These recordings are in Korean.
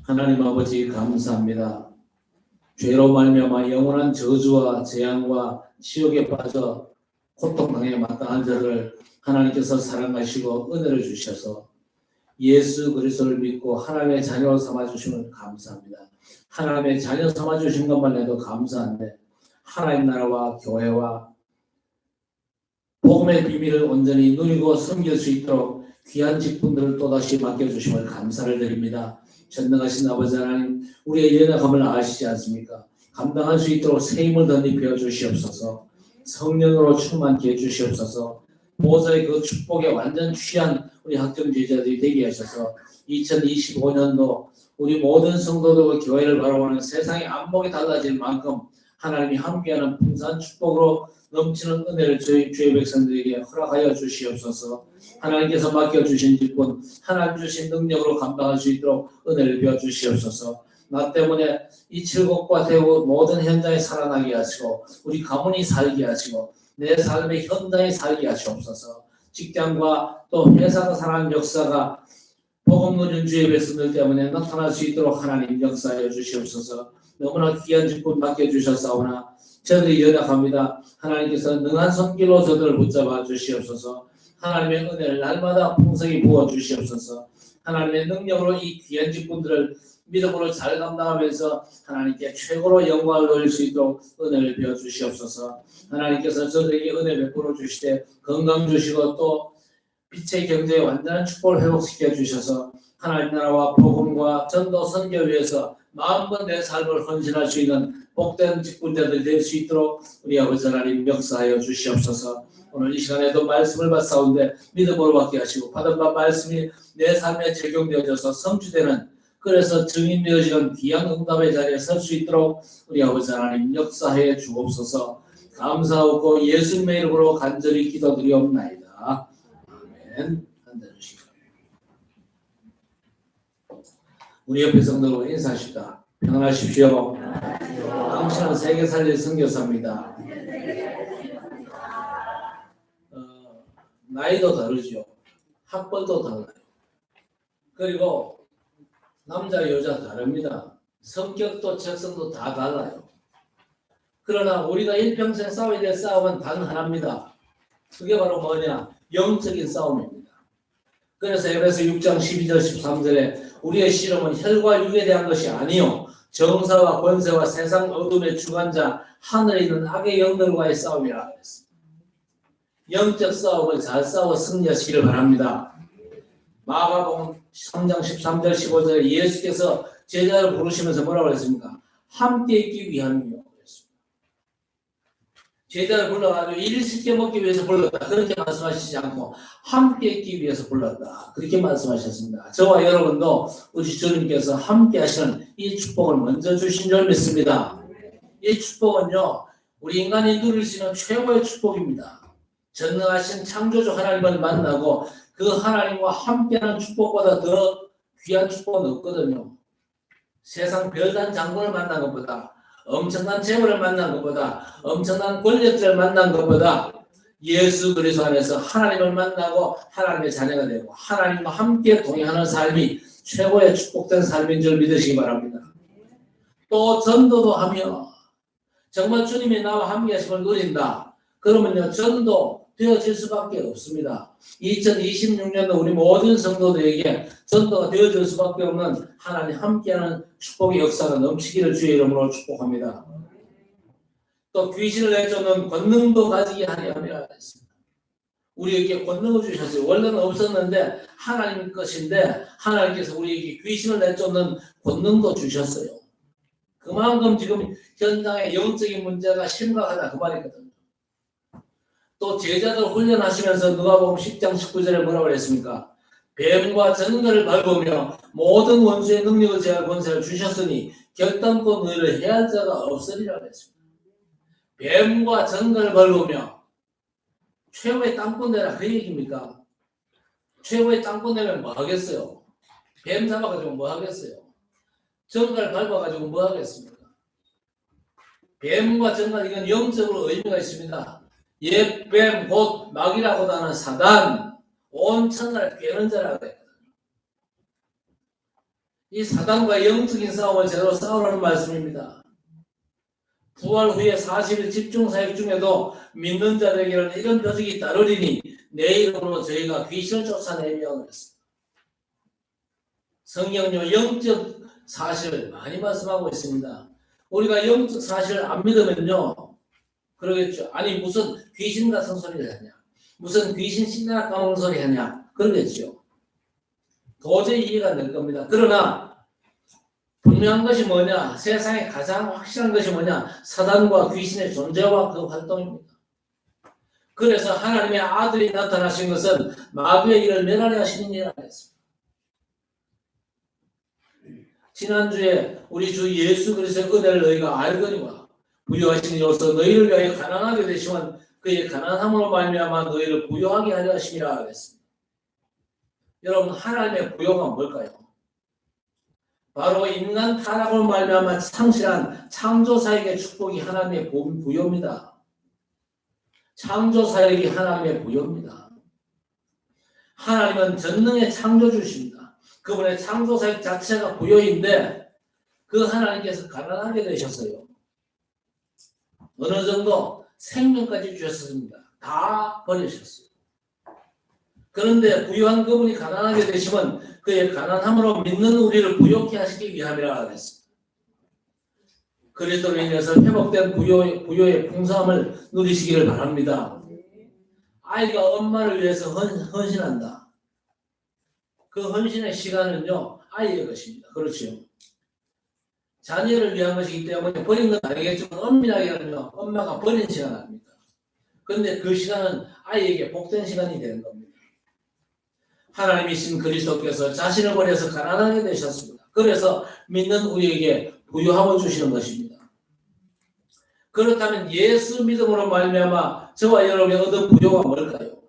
하나님 아버지 감사합니다. 죄로 말미암아 영원한 저주와 재앙과 지옥에 빠져 고통당해 마땅한 자를 하나님께서 사랑하시고 은혜를 주셔서 예수 그리스도를 믿고 하나님의 자녀로 삼아주시면 감사합니다. 하나님의 자녀 삼아주신 것만 해도 감사한데 하나님 나라와 교회와 복음의 비밀을 온전히 누리고 섬길 수 있도록 귀한 직분들을 또다시 맡겨주심을 감사를 드립니다. 전능하신 아버지 하나님, 우리의 연약함을 아시지 않습니까? 감당할 수 있도록 새 힘을 덧입혀 주시옵소서. 성령으로 충만케 해주시옵소서. 모세의 그 축복에 완전 취한 우리 학점 제자들이 되게 하셔서 2025년도 우리 모든 성도들과 교회를 바라보는 세상의 안목이 달라질 만큼 하나님이 함께하는 풍성한 축복으로 넘치는 은혜를 주의 백성들에게 허락하여 주시옵소서. 하나님께서 맡겨주신 직분, 하나님 주신 능력으로 감당할 수 있도록 은혜를 베어 주시옵소서. 나 때문에 이 칠곡과 대구 모든 현장에 살아나게 하시고 우리 가문이 살게 하시고 내 삶의 현장에 살게 하시옵소서. 직장과 또 회사가 살아가는 역사가 복음 누린 주의 백성들 때문에 나타날 수 있도록 하나님 역사하여 주시옵소서. 너무나 귀한 직분 맡겨주셨사오나 저들이 연약합니다. 하나님께서 능한 손길로 저들을 붙잡아 주시옵소서. 하나님의 은혜를 날마다 풍성히 부어 주시옵소서. 하나님의 능력으로 이 귀한 직분들을 믿음으로 잘 감당하면서 하나님께 최고로 영광을 돌릴 수 있도록 은혜를 베어 주시옵소서. 하나님께서 저들에게 은혜 베풀어 주시되 건강 주시고 또 빛의 경제에 완전한 축복을 회복시켜 주셔서 하나님 나라와 복음과 전도 선교 위해서 마음껏 내 삶을 헌신할 수 있는 복된 직분자들이 될 수 있도록 우리 아버지 하나님 역사하여 주시옵소서. 오늘 이 시간에도 말씀을 받사온데 믿음으로 받게 하시고 받은 바 말씀이 내 삶에 적용되어져서 성취되는 그래서 증인되어지는 귀한 응답의 자리에 설 수 있도록 우리 아버지 하나님 역사해 주옵소서. 감사하고 예수님의 이름으로 간절히 기도드리옵나이다. 아멘. 우리 옆에 성도로 인사하십시다. 평안하십시오. 당신은 세계 살릴 선교사입니다. 나이도 다르죠. 학벌도 달라요. 그리고 남자 여자 다릅니다. 성격도 적성도 다 달라요. 그러나 우리가 일평생 싸워야 될 싸움은 단 하나입니다. 그게 바로 뭐냐? 영적인 싸움입니다. 그래서 에베소 6장 12절 13절에 우리의 씨름은 혈과 육에 대한 것이 아니요 정사와 권세와 세상 어둠의 주관자 하늘에 있는 악의 영들과의 싸움이라 그랬습니다. 영적 싸움을 잘 싸워 승리하시기를 바랍니다. 마가복음 3장 13절 15절에 예수께서 제자를 부르시면서 뭐라고 했습니까? 함께 있기 위함이요. 제자를 불러가지고 일 쉽게 먹기 위해서 불렀다. 그렇게 말씀하시지 않고 함께 있기 위해서 불렀다. 그렇게 말씀하셨습니다. 저와 여러분도 우리 주님께서 함께 하시는 이 축복을 먼저 주신 줄 믿습니다. 이 축복은요. 우리 인간이 누릴 수 있는 최고의 축복입니다. 전능하신 창조주 하나님을 만나고 그 하나님과 함께하는 축복보다 더 귀한 축복은 없거든요. 세상 별단 장군을 만난 것보다 엄청난 재물을 만난 것보다 엄청난 권력자를 만난 것보다 예수 그리스도 안에서 하나님을 만나고 하나님의 자녀가 되고 하나님과 함께 동행하는 삶이 최고의 축복된 삶인 줄 믿으시기 바랍니다. 또 전도도 하며 정말 주님이 나와 함께 하심을 누린다. 그러면요 전도 되어질 수밖에 없습니다. 2026년도 우리 모든 성도들에게 전도가 되어질 수밖에 없는 하나님 함께하는 축복의 역사가 넘치기를 주의 이름으로 축복합니다. 또 귀신을 내쫓는 권능도 가지게 하려 함이라 했습니다. 우리에게 권능을 주셨어요. 원래는 없었는데 하나님 것인데 하나님께서 우리에게 귀신을 내쫓는 권능도 주셨어요. 그만큼 지금 현장의 영적인 문제가 심각하다 그 말이거든요. 또 제자들 훈련하시면서 누가복음 10장 19절에 뭐라고 했습니까? 뱀과 전갈을 밟으며 모든 원수의 능력을 제할 권세를 주셨으니 결단코 너희를 해할 자가 없으리라 했습니다. 뱀과 전갈을 밟으며 최고의 땅꾼대라 그 얘기입니까? 최고의 땅꾼대면 뭐 하겠어요? 뱀 잡아가지고 뭐 하겠어요? 전갈 밟아가지고 뭐 하겠습니까? 뱀과 전갈 이건 영적으로 의미가 있습니다. 옛뱀 곧 마귀라고도 하는 사단 온 천하를 꿰는 자라고 했거든요. 이 사단과 영적인 싸움을 제대로 싸우라는 말씀입니다. 부활 후에 40일 집중사역 중에도 믿는 자들에게는 이런 표적이 따르리니 내 이름으로 저희가 귀신을 쫓아내며 그랬습니다. 성경은요 영적 사실을 많이 말씀하고 있습니다. 우리가 영적 사실을 안 믿으면요 그러겠죠. 아니 무슨 귀신 같은 소리를 하냐, 무슨 귀신 신나 까먹는 소리 하냐 그러겠죠. 도저히 이해가 안 될 겁니다. 그러나 분명한 것이 뭐냐, 세상에 가장 확실한 것이 뭐냐, 사단과 귀신의 존재와 그 활동입니다. 그래서 하나님의 아들이 나타나신 것은 마귀의 일을 멸하려 하시는 일을 하였습니다. 지난주에 우리 주 예수 그리스도의 은혜를 너희가 알거니와 부유하신 이로써 너희를 위하여 가난하게 되시면 그의 가난함으로 말미암아 너희를 부유하게 하려 하심이라 하였습니다. 여러분, 하나님의 부유가 뭘까요? 바로 인간 타락으로 말미암아 상실한 창조사역의 축복이 하나님의 부여입니다. 창조사역이 하나님의 부여입니다. 하나님은 전능의 창조주십니다. 그분의 창조사역 자체가 부여인데 그 하나님께서 가난하게 되셨어요. 어느 정도 생명까지 주셨습니다. 다 버리셨어요. 그런데 부유한 그분이 가난하게 되시면 그의 가난함으로 믿는 우리를 부욕케 하시기 위함이라 하겠습니다. 그리스도로 인해서 회복된 부요의 풍성함을 누리시기를 바랍니다. 아이가 엄마를 위해서 헌신한다. 그 헌신의 시간은요 아이의 것입니다. 그렇죠. 자녀를 위한 것이기 때문에 버린 건 아니겠지만 엄밀하게는요 엄마가 버린 시간 아닙니까? 그런데 그 시간은 아이에게 복된 시간이 되는 겁니다. 하나님이신 그리스도께서 자신을 버려서 가난하게 되셨습니다. 그래서 믿는 우리에게 부유함을 주시는 것입니다. 그렇다면 예수 믿음으로 말미암아 저와 여러분이 얻은 부유가 뭘까요?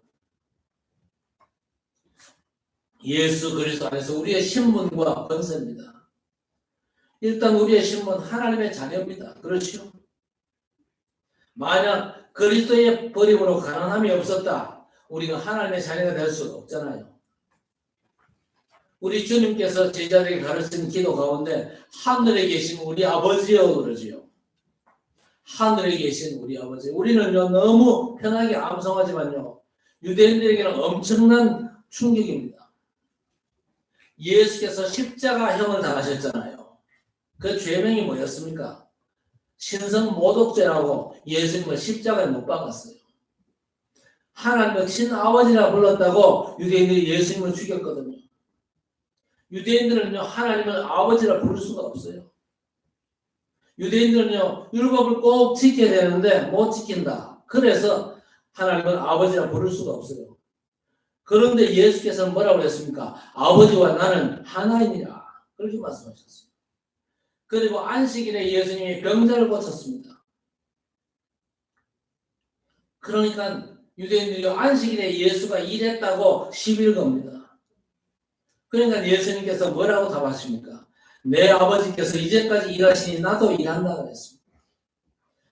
예수 그리스도 안에서 우리의 신분과 권세입니다. 일단 우리의 신분 하나님의 자녀입니다. 그렇죠? 만약 그리스도의 버림으로 가난함이 없었다, 우리가 하나님의 자녀가 될 수가 없잖아요. 우리 주님께서 제자들에게 가르친 기도 가운데 하늘에 계신 우리 아버지여 그러지요. 하늘에 계신 우리 아버지. 우리는요 너무 편하게 암송하지만요 유대인들에게는 엄청난 충격입니다. 예수께서 십자가형을 당하셨잖아요. 그 죄명이 뭐였습니까? 신성모독죄라고 예수님을 십자가에 못 박았어요. 하나님을 친아버지라 불렀다고 유대인들이 예수님을 죽였거든요. 유대인들은요 하나님을 아버지라 부를 수가 없어요. 유대인들은요 율법을 꼭 지켜야 되는데 못 지킨다. 그래서 하나님을 아버지라 부를 수가 없어요. 그런데 예수께서는 뭐라고 했습니까? 아버지와 나는 하나이니라. 그렇게 말씀하셨어요. 그리고 안식일에 예수님이 병자를 고쳤습니다. 그러니까 유대인들이 안식일에 예수가 일했다고 시비를 겁니다. 그러니까 예수님께서 뭐라고 답하십니까? 내 아버지께서 이제까지 일하시니 나도 일한다 그랬습니다.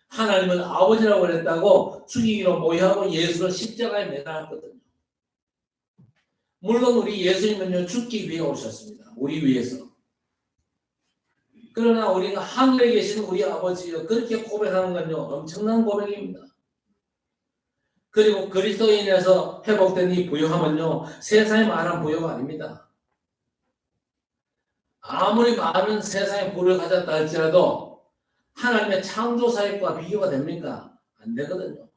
하나님은 아버지라고 그랬다고 죽이기로 모의하고 예수를 십자가에 매달았거든요. 물론 우리 예수님은요 죽기 위해 오셨습니다. 우리 위해서. 그러나 우리가 하늘에 계신 우리 아버지요 그렇게 고백하는 건요 엄청난 고백입니다. 그리고 그리스도인에서 회복된 이 부유함은요 세상에 말한 부유가 아닙니다. 아무리 많은 세상의 부를 가졌다 할지라도 하나님의 창조사역과 비교가 됩니까? 안 되거든요.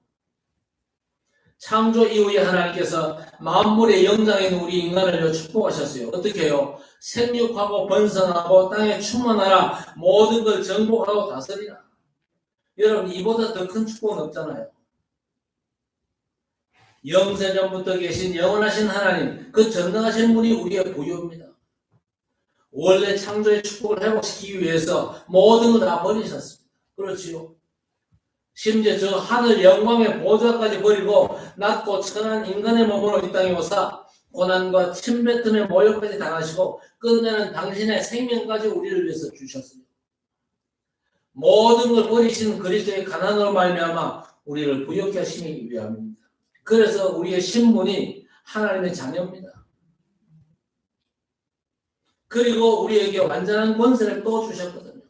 창조 이후에 하나님께서 만물의 영장인 우리 인간을 축복하셨어요. 어떻게 해요? 생육하고 번성하고 땅에 충만하라, 모든 걸 정복하고 다스리라. 여러분 이보다 더 큰 축복은 없잖아요. 영세전부터 계신 영원하신 하나님, 그 전능하신 분이 우리의 부유입니다. 원래 창조의 축복을 회복시키기 위해서 모든 걸 다 버리셨습니다. 그렇지요? 심지어 저 하늘 영광의 보좌까지 버리고 낮고 천한 인간의 몸으로 이 땅에 오사 고난과 침뱉음의 모욕까지 당하시고 끝내는 당신의 생명까지 우리를 위해서 주셨습니다. 모든 걸 버리신 그리스도의 가난으로 말미암아 우리를 부욕케 하시기 위함입니다. 그래서 우리의 신분이 하나님의 자녀입니다. 그리고 우리에게 완전한 권세를 또 주셨거든요.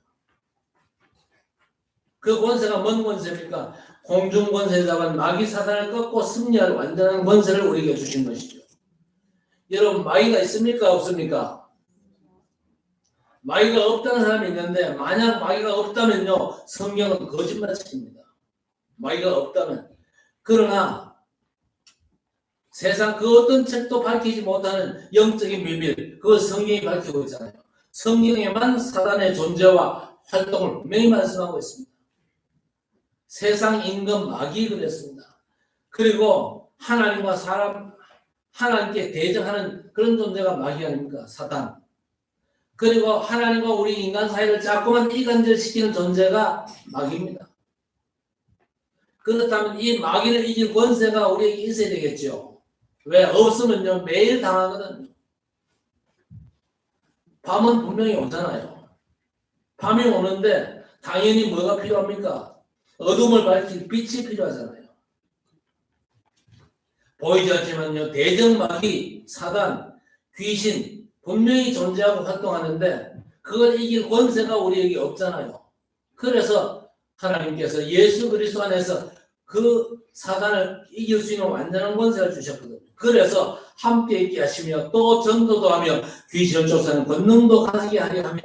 그 권세가 뭔 권세입니까? 공중 권세 잡은 마귀 사단을 꺾고 승리할 완전한 권세를 우리에게 주신 것이죠. 여러분, 마귀가 있습니까? 없습니까? 마귀가 없다는 사람이 있는데, 만약 마귀가 없다면요, 성경은 거짓말입니다. 마귀가 없다면. 그러나 세상 그 어떤 책도 밝히지 못하는 영적인 비밀, 그걸 성경이 밝히고 있잖아요. 성경에만 사단의 존재와 활동을 분명히 말씀하고 있습니다. 세상 임금 마귀 그랬습니다. 그리고 하나님과 사람, 하나님께 대적하는 그런 존재가 마귀 아닙니까? 사단. 그리고 하나님과 우리 인간 사이를 자꾸만 이간질시키는 존재가 마귀입니다. 그렇다면 이 마귀를 이길 권세가 우리에게 있어야 되겠죠. 왜? 없으면요 매일 당하거든요. 밤은 분명히 오잖아요. 밤이 오는데 당연히 뭐가 필요합니까? 어둠을 밝힐 빛이 필요하잖아요. 보이지 않지만요 대적 마귀, 사단, 귀신 분명히 존재하고 활동하는데 그걸 이길 권세가 우리에게 없잖아요. 그래서 하나님께서 예수 그리스도 안에서 그 사단을 이길 수 있는 완전한 권세를 주셨거든요. 그래서 함께 있게 하시며 또 전도도 하며 귀신을 쫓아내는 권능도 가지게 하려 하며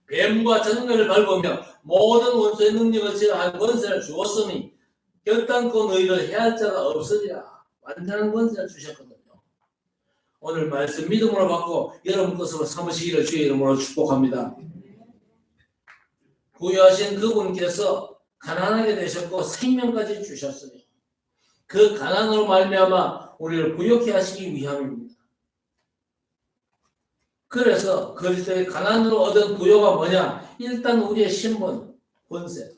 뱀과 전능을 밟으며 모든 원수의 능력을 제어할 권세를 주었으니 결단코 너희를 해할 자가 없으리라. 완전한 권세를 주셨거든요. 오늘 말씀 믿음으로 받고 여러분 것으로 삼으시기를 주의 이름으로 축복합니다. 부여하신 그분께서 가난하게 되셨고 생명까지 주셨으니 그 가난으로 말미암아 우리를 부욕해 하시기 위함입니다. 그래서 그리스도의 가난으로 얻은 부요가 뭐냐? 일단 우리의 신분, 권세,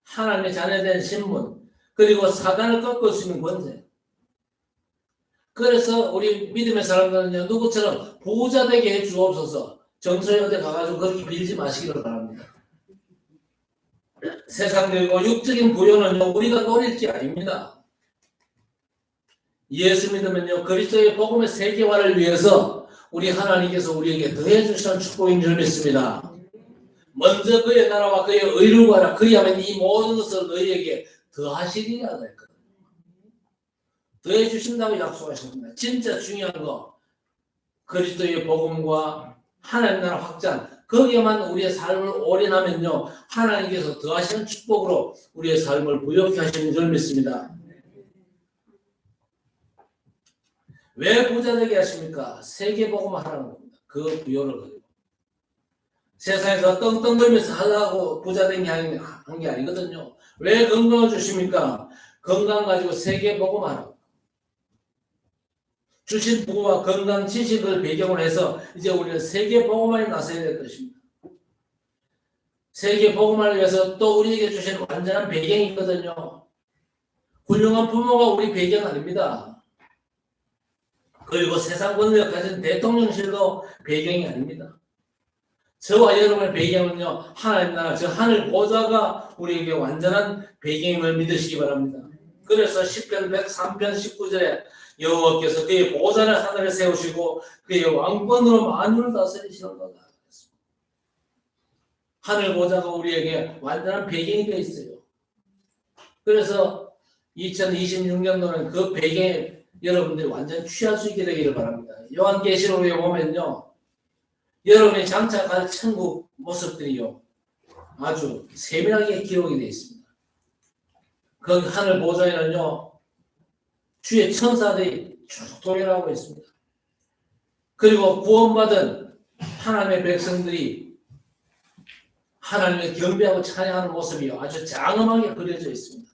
하나님의 자녀된 신분, 그리고 사단을 꺾을 수 있는 권세. 그래서 우리 믿음의 사람들은요, 누구처럼 부자 되게 해 주옵소서. 정서에 어디 가가지고 그렇게 빌지 마시기를 바랍니다. 세상적이고 육적인 부요는요, 우리가 노릴 게 아닙니다. 예수 믿으면요, 그리스도의 복음의 세계화를 위해서 우리 하나님께서 우리에게 더해 주시는 축복인 줄 믿습니다. 먼저 그의 나라와 그의 의를 구하라. 그리하면 이 모든 것을 너희에게 더하시리라 했거든요. 더해 주신다고 약속하셨습니다. 진짜 중요한 거 그리스도의 복음과 하나님 나라 확장, 거기에만 우리의 삶을 올인하면요 하나님께서 더하시는 축복으로 우리의 삶을 부욕해 하시는 줄 믿습니다. 왜 부자 되게 하십니까? 세계복음을 하라는 겁니다. 그 부요를 가지고 세상에서 떵떵 걸면서 하려고 부자 된 게 한 게 아니거든요. 왜 건강을 주십니까? 건강 가지고 세계복음 하라고. 주신 부와 건강 지식을 배경으로 해서 이제 우리는 세계복음에 나서야 될 것입니다. 세계복음을 위해서 또 우리에게 주신 완전한 배경이 있거든요. 훌륭한 부모가 우리 배경 아닙니다. 그리고 세상 권력을 가진 대통령실도 배경이 아닙니다. 저와 여러분의 배경은요 하나님 나라 저 하늘 보좌가 우리에게 완전한 배경임을 믿으시기 바랍니다. 그래서 시편 103편 19절에 여호와께서 그의 보좌를 하늘에 세우시고 그의 왕권으로 만유를 다스리시는 거다. 하늘 보좌가 우리에게 완전한 배경이 되어 있어요. 그래서 2026년도는 그 배경에 여러분들이 완전 취할 수 있게 되기를 바랍니다. 요한계시록에 보면요 여러분이 장착할 천국 모습들이요 아주 세밀하게 기록이 되어 있습니다. 그 하늘 보좌에는요 주의 천사들이 쭉 동행하고 있습니다. 그리고 구원받은 하나님의 백성들이 하나님을 경배하고 찬양하는 모습이요 아주 장엄하게 그려져 있습니다.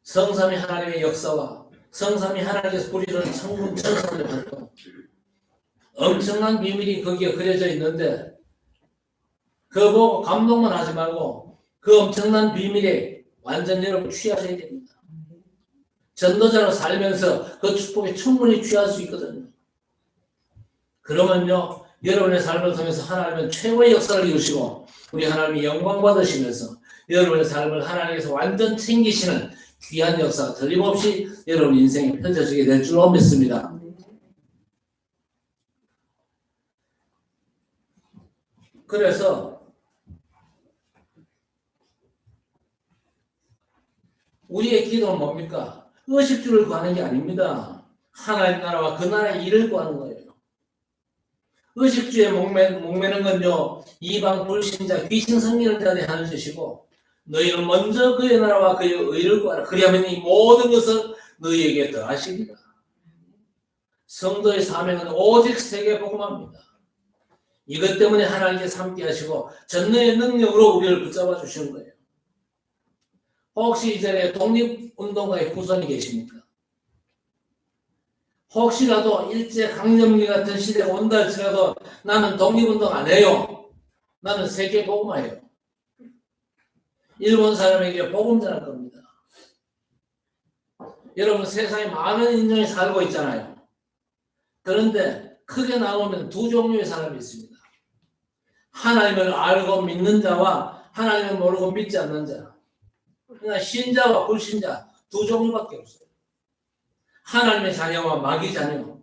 성삼위 하나님의 역사와 성삼위 하나님께서 부리는 천군 천사들의 활동, 엄청난 비밀이 거기에 그려져 있는데 그거 보고 감동만 하지 말고 그 엄청난 비밀에 완전 여러분 취하셔야 됩니다. 전도자로 살면서 그 축복에 충분히 취할 수 있거든요. 그러면요 여러분의 삶을 통해서 하나님은 최고의 역사를 이루시고 우리 하나님이 영광 받으시면서 여러분의 삶을 하나님께서 완전 챙기시는 귀한 역사가 틀림없이 여러분 인생에 펼쳐지게 될 줄로 믿습니다. 그래서 우리의 기도는 뭡니까? 의식주를 구하는 게 아닙니다. 하나님 나라와 그 나라의 일을 구하는 거예요. 의식주에 목매는 건요, 이방 불신자 귀신 성리를 자에 하는 짓이고, 너희는 먼저 그의 나라와 그의 의를 구하라. 그리하면 이 모든 것을 너희에게 더하시리라. 성도의 사명은 오직 세계 복음합니다. 이것 때문에 하나님께서 함께 하시고 전능의 능력으로 우리를 붙잡아 주시는 거예요. 혹시 이전에 독립운동가의 후손이 계십니까? 혹시라도 일제강점기 같은 시대가 온다 할지라도 나는 독립운동 안 해요. 나는 세계 복음화해요. 일본 사람에게 복음 전할 겁니다. 여러분 세상에 많은 인종이 살고 있잖아요. 그런데 크게 나누면 두 종류의 사람이 있습니다. 하나님을 알고 믿는 자와 하나님을 모르고 믿지 않는 자. 그러니까 신자와 불신자 두 종류밖에 없어요. 하나님의 자녀와 마귀 자녀,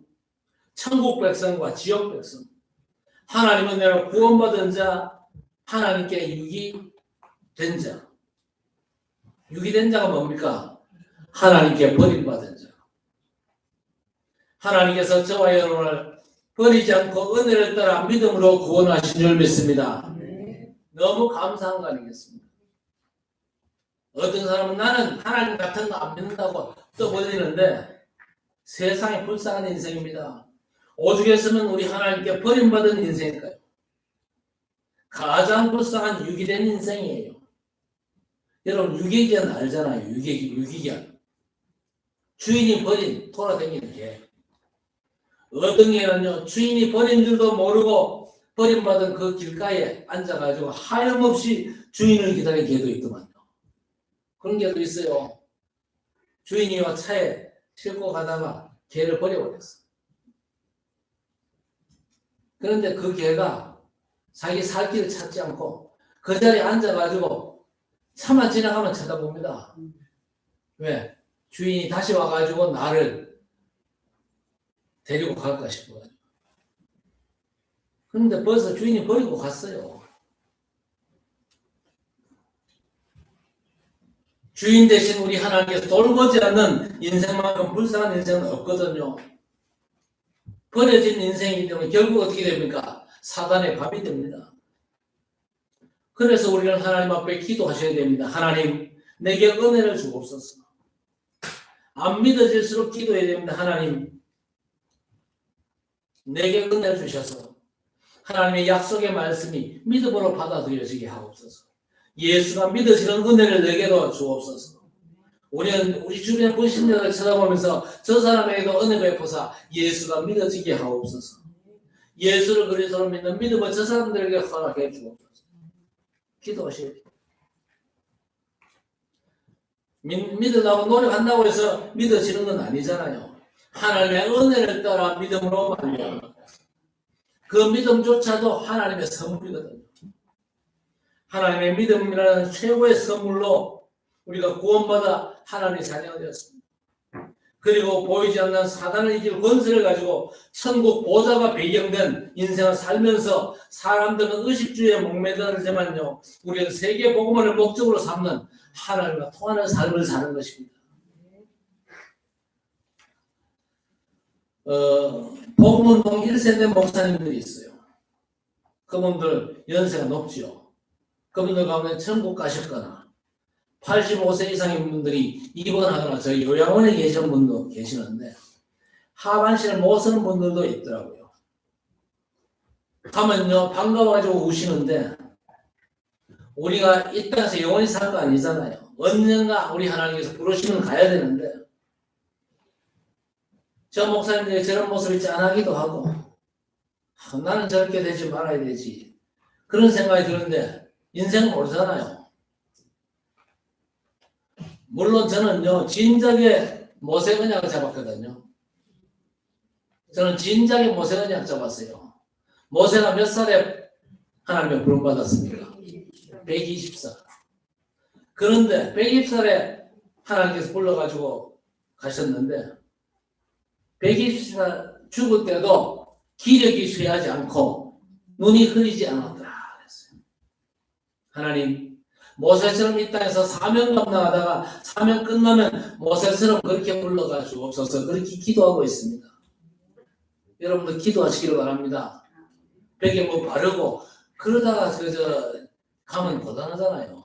천국 백성과 지옥 백성. 하나님은 내가 구원받은 자, 하나님께 유기된 자. 유기된 자가 뭡니까? 하나님께 버림받은 자. 하나님께서 저와 여러분을 버리지 않고 은혜를 따라 믿음으로 구원하신 줄 믿습니다. 너무 감사한 거 아니겠습니까? 어떤 사람은 나는 하나님 같은 거 안 믿는다고 떠벌리는데 세상에 불쌍한 인생입니다. 오죽했으면 우리 하나님께 버림받은 인생일까요? 가장 불쌍한 유기된 인생이에요. 여러분 유기견 알잖아요. 유기견. 주인이 버린 돌아다니는 개. 어등에는요 주인이 버린 줄도 모르고 버림받은 그 길가에 앉아가지고 하염없이 주인을 기다리는 개도 있더만요. 그런 개도 있어요. 주인이와 차에 싣고 가다가 개를 버려버렸어. 그런데 그 개가 자기 살 길을 찾지 않고 그 자리에 앉아가지고 차만 지나가면 쳐다봅니다. 왜? 주인이 다시 와가지고 나를 데리고 갈까 싶어가지고. 그런데 벌써 주인이 버리고 갔어요. 주인 대신 우리 하나님께서 돌보지 않는 인생만큼 불쌍한 인생은 없거든요. 버려진 인생이기 때문에 결국 어떻게 됩니까? 사단의 밥이 됩니다. 그래서 우리는 하나님 앞에 기도하셔야 됩니다. 하나님, 내게 은혜를 주옵소서. 안 믿어질수록 기도해야 됩니다. 하나님, 내게 은혜를 주셔서 하나님의 약속의 말씀이 믿음으로 받아들여지게 하옵소서. 예수가 믿어지는 은혜를 내게도 주옵소서. 우리는 우리 주변 불신자를 쳐다보면서 저 사람에게도 은혜 베푸사 예수가 믿어지게 하옵소서. 예수를 그리스도로 믿는 믿음을 저 사람들에게 허락해 주옵소서. 기도하시오. 믿으려고 노력한다고 해서 믿어지는 건 아니잖아요. 하나님의 은혜를 따라 믿음으로 말미암아 그 믿음조차도 하나님의 선물이거든요. 하나님의 믿음이라는 최고의 선물로 우리가 구원받아 하나님의 자녀가 되었습니다. 그리고 보이지 않는 사단을 이길 권세를 가지고 천국 보좌가 배경된 인생을 살면서 사람들은 의식주의에 목매달리지만요, 우리는 세계 복음을 목적으로 삼는 하나님과 통하는 삶을 사는 것입니다. 복음운동 1세대 목사님들이 있어요. 그분들 연세가 높지요. 그분들 가운데 천국 가셨거나 85세 이상인 분들이 입원하거나 저희 요양원에 계신 분도 계시는데 하반신을 못 쓰는 분들도 있더라고요. 하면요 반가워가지고 우시는데 우리가 이 땅에서 영원히 살 거 아니잖아요. 언젠가 우리 하나님께서 부르시면 가야 되는데 저 목사님들이 저런 모습을 짠하기도 하고 나는 저렇게 되지 말아야 되지 그런 생각이 드는데 인생 모르잖아요. 물론 저는요 진작에 모세언약을 잡았거든요. 저는 진작에 모세언약 잡았어요. 모세가 몇 살에 하나님의 부름받았습니까? 120살. 그런데 120살에 하나님께서 불러가지고 가셨는데 120세가 죽을 때도 기력이 쇠하지 않고 눈이 흐리지 않았더라 그랬어요. 하나님 모세처럼 이 땅에서 사명 감당하다가 사명 끝나면 모세처럼 그렇게 불러가지고 없어서 그렇게 기도하고 있습니다. 여러분도 기도하시기를 바랍니다. 벽에 뭐 바르고 그러다가 가면 고단하잖아요.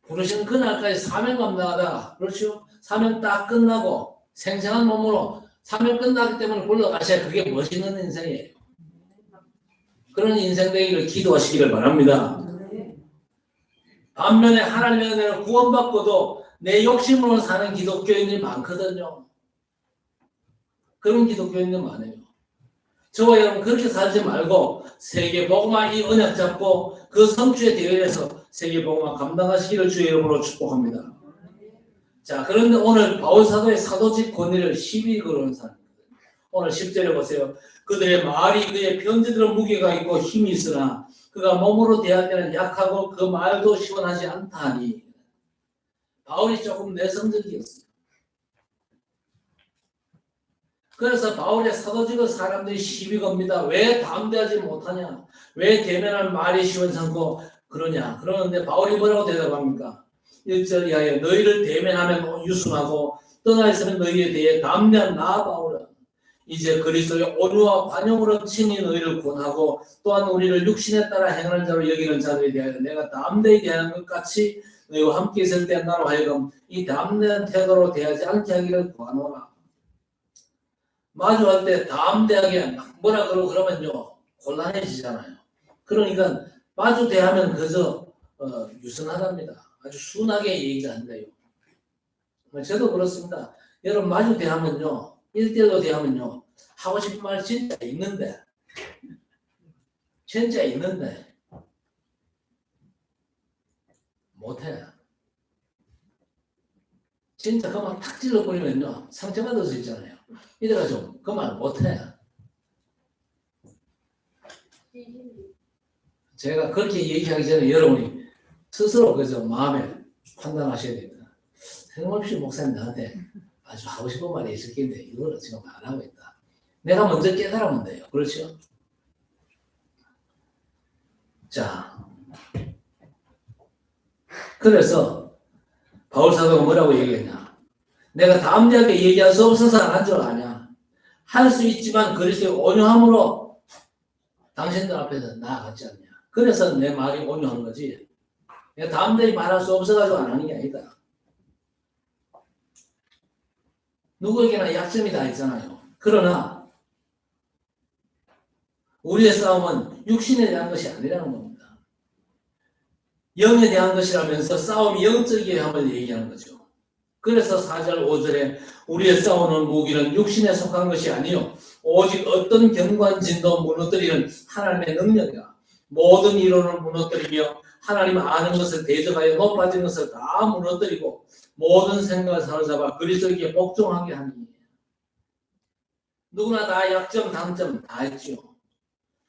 부르시는 그날까지 사명 감당하다가 그렇죠? 사명 딱 끝나고 생생한 몸으로 사명 끝나기 때문에 불러가셔야 그게 멋있는 인생이에요. 그런 인생 되기를 기도하시기를 바랍니다. 반면에 하나님의 은혜로 구원받고도 내 욕심으로 사는 기독교인들이 많거든요. 그런 기독교인들 많아요. 저와 여러분 그렇게 살지 말고 세계복음화 이 언약 잡고 그 성취의 대회에서 세계복음화 감당하시기를 주의 이름으로 축복합니다. 자, 그런데 오늘 바울사도의 사도직 권위를 시비 거는 사람입니다. 오늘 10절에 보세요. 그들의 말이 그의 편지들은 무게가 있고 힘이 있으나 그가 몸으로 대할 때는 약하고 그 말도 시원하지 않다 하니 바울이 조금 내성적이었어요. 그래서 바울의 사도직을 사람들이 시비 겁니다. 왜 담대하지 못하냐? 왜 대면할 말이 시원찮고 그러냐? 그러는데 바울이 뭐라고 대답합니까? 1절 이하에 너희를 대면하면 유순하고 떠나 있으면 너희에 대해 담대한 나 바울아. 이제 그리스도의 온유와 관용으로 친히 너희를 권하고 또한 우리를 육신에 따라 행하는 자로 여기는 자들에 대하여 내가 담대히 대하는 것 같이 너희와 함께 있을 때 나로 하여금 이 담대한 태도로 대하지 않게 하기를 구하노라. 마주할 때 담대하게 뭐라 그러면요 곤란해지잖아요. 그러니까 마주 대하면 그저 유순하답니다. 아주 순하게 얘기한대요. 저도 그렇습니다. 여러분 마주 대하면요 1대1로 대하면요 하고 싶은 말 진짜 있는데 못해. 진짜 그만 탁 찔러버리면요 상처받을 수 있잖아요. 이래가지고 그 말 못해. 제가 그렇게 얘기하기 전에 여러분이 스스로 그저 마음에 판단하셔야 됩니다. 생각없이 목사님 나한테 아주 하고 싶은 말이 있을 텐데 이걸 지금 안 하고 있다. 내가 먼저 깨달으면 돼요. 그렇죠? 자, 그래서 바울사도가 뭐라고 얘기했냐? 내가 담대하게 얘기할 수 없어서 안 한 줄 아냐? 할 수 있지만 그리스도의 온유함으로 당신들 앞에서 나아갔지 않냐? 그래서 내 말이 온유한 거지. 내가 담대히 말할 수 없어가지고 안 하는 게 아니다. 누구에게나 약점이 다 있잖아요. 그러나 우리의 싸움은 육신에 대한 것이 아니라는 겁니다. 영에 대한 것이라면서 싸움이 영적이어야 함을 얘기하는 거죠. 그래서 4절 5절에 우리의 싸우는 무기는 육신에 속한 것이 아니요 오직 어떤 견고한진도 무너뜨리는 하나님의 능력이라. 모든 이론을 무너뜨리며 하나님 아는 것을 대적하여 높아진 것을 다 무너뜨리고 모든 생각을 사로잡아 그리스도에게 복종하게 하니. 누구나 다 약점 단점 다 있죠.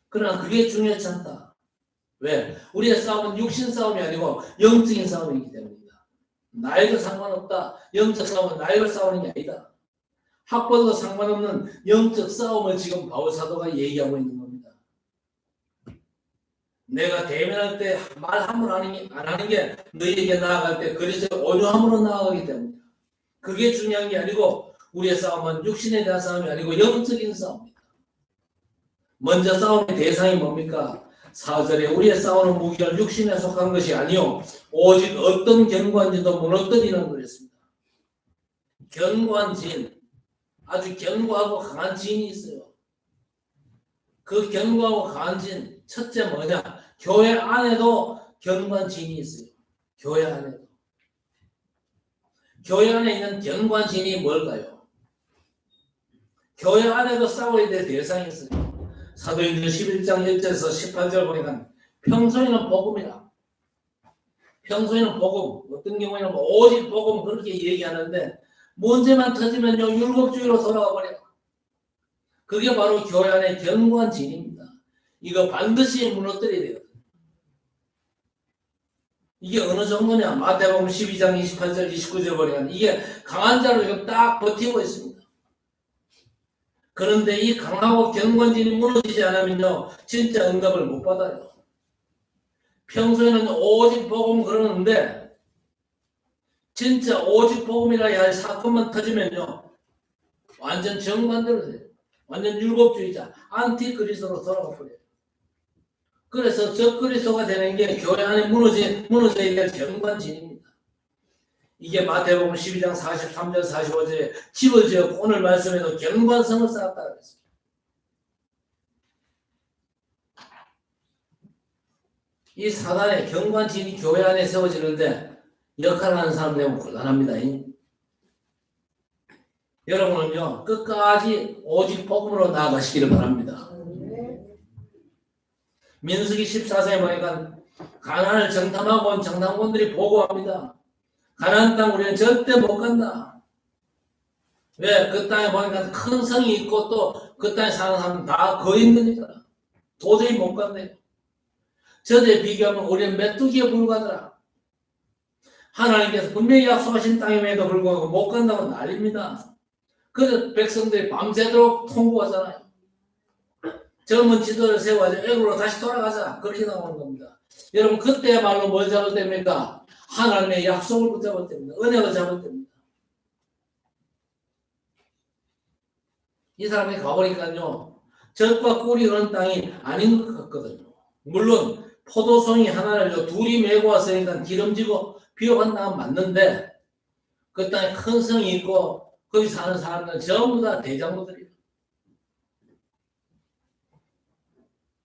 그러나 그게 중요하지 않다. 왜? 우리의 싸움은 육신 싸움이 아니고 영적인 싸움이기 때문입니다. 나이도 상관없다. 영적 싸움은 나이가 싸우는 게 아니다. 학벌도 상관없는 영적 싸움을 지금 바울사도가 얘기하고 있는 겁니다. 내가 대면할 때 말 함부로 안 하는 게 너희에게 나아갈 때 그리스도의 온유함으로 나아가기 때문이다. 그게 중요한 게 아니고 우리의 싸움은 육신에 대한 싸움이 아니고 영적인 싸움입니다. 먼저 싸움의 대상이 뭡니까? 4절에 우리의 싸우는 무기는 육신에 속한 것이 아니요 오직 어떤 견고한 진도 무너뜨리는 거였습니다. 견고한 진, 아주 견고하고 강한 진이 있어요. 그 견고하고 강한 진, 첫째 뭐냐? 교회 안에도 견고한 진이 있어요. 교회 안에도. 교회 안에 있는 견고한 진이 뭘까요? 교회 안에도 싸워야 될 대상이 있어요. 사도행전 11장 1절에서 18절 보니까 평소에는 복음이라. 평소에는 복음, 어떤 경우에는 오직 복음 그렇게 얘기하는데 문제만 터지면요 율법주의로 돌아가 버려요. 그게 바로 교회 안의 견고한 진입니다. 이거 반드시 무너뜨려야 돼요. 이게 어느 정도냐? 마태복음 12장 28절 29절 보니까 이게 강한 자로 지금 딱 버티고 있습니다. 그런데 이 강하고 경관진이 무너지지 않으면요 진짜 응답을 못 받아요. 평소에는 오직 복음 그러는데 진짜 오직 복음이라 할 사건만 터지면요 완전 정반대로 돼요. 완전 율법주의자 안티그리스도로 돌아가 버려요. 그래서 저 그리스도가 되는 게 교회 안에 무너져야 될 경관진입니다. 이게 마태복음 12장 43절 45절에 집어지었고 오늘 말씀에도 경관성을 쌓았다고 했습니다. 이 사단의 경관진이 교회 안에 세워지는데 역할을 하는 사람 되면 곤란합니다. 여러분은요 끝까지 오직 복음으로 나아가시기를 바랍니다. 민수기 14장에 보니까 가나안을 정탐하고 온 정탐꾼들이 보고합니다. 가나안 땅 우리는 절대 못 간다. 왜? 그 땅에 보니까 큰 성이 있고 또 그 땅에 사는 사람은 다 거의 있으니까 도저히 못 간대요. 저들에 비교하면 우리는 메뚜기에 불과하더라. 하나님께서 분명히 약속하신 땅임에도 불구하고 못 간다고 난립니다. 그래서 백성들이 밤새도록 통곡하잖아요. 젊은 지도를 세워가지고 애굽으로 다시 돌아가자. 그렇게 나오는 겁니다. 여러분 그때야말로 뭘 잡을 때입니까? 하나님의 약속을 붙잡을 때입니다. 은혜를 잡을 때입니다. 이 사람이 가보니까요 젖과 꿀이 흐르는 땅이 아닌 것 같거든요. 물론 포도송이 하나를 둘이 메고 왔으니까 기름지고 비옥한 땅은 맞는데 그 땅에 큰 성이 있고 거기 사는 사람들은 전부 다 대장부들이에요.